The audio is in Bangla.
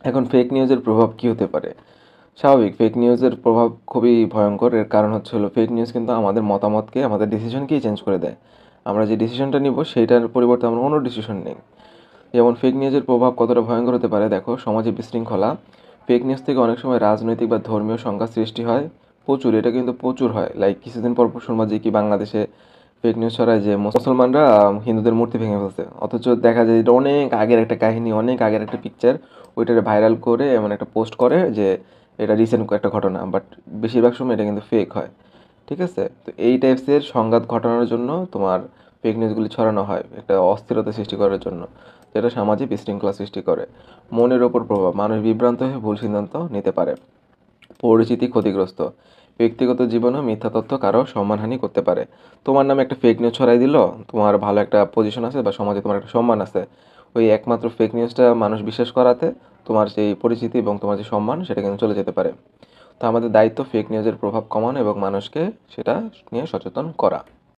এখন ফেক নিউজের প্রভাব কী হতে পারে? স্বাভাবিক, ফেক নিউজের প্রভাব খুবই ভয়ঙ্কর। এর কারণ হচ্ছে হলো ফেক নিউজ কিন্তু আমাদের মতামতকে, আমাদের ডিসিশনকেই চেঞ্জ করে দেয়। আমরা যে ডিসিশনটা নিব সেইটার পরিবর্তে আমরা অন্য ডিসিশন নিই। যেমন ফেক নিউজের প্রভাব কতটা ভয়ঙ্কর হতে পারে দেখো, সমাজে বিশৃঙ্খলা। ফেক নিউজ থেকে অনেক সময় রাজনৈতিক বা ধর্মীয় সংঘাত সৃষ্টি হয়। প্রচুর, এটা কিন্তু প্রচুর হয়। লাইক কিছুদিন পর শুনবা যে কি বাংলাদেশে ফেক নিউজ ছড়ায় যে মুসলমানরা হিন্দুদের মূর্তি ভেঙে ফেলছে, অথচ দেখা যায় এটা অনেক আগের একটা কাহিনী, অনেক আগের একটা পিকচার। ওইটারে ভাইরাল করে এমন একটা পোস্ট করে যে এটা রিসেন্ট একটা ঘটনা, বাট বেশিরভাগ সময় এটা কিন্তু ফেক হয়। ঠিক আছে, তো এই টাইপসের সংঘাত ঘটানোর জন্য তোমার ফেক নিউজগুলি ছড়ানো হয় একটা অস্থিরতা সৃষ্টি করার জন্য, যেটা সমাজে বিশৃঙ্খলা সৃষ্টি করে। মনের ওপর প্রভাব, মানুষ বিভ্রান্ত হয়ে ভুল সিদ্ধান্ত নিতে পারে। পরিচিতি ক্ষতিগ্রস্ত, ব্যক্তিগত জীবনেও মিথ্যা তথ্য কারো সম্মানহানি করতে পারে। তোমার নামে একটা ফেক নিউজ ছড়াই দিল, তোমার ভালো একটা পজিশন আছে বা সমাজে তোমার একটা সম্মান আছে, ওই একমাত্র ফেক নিউজটা মানুষ বিশ্বাস করাতে তোমার সেই পরিচিতি এবং তোমার যে সম্মান সেটা কিন্তু চলে যেতে পারে। তো আমাদের দায়িত্ব ফেক নিউজের প্রভাব কমানো এবং মানুষকে সেটা নিয়ে সচেতন করা।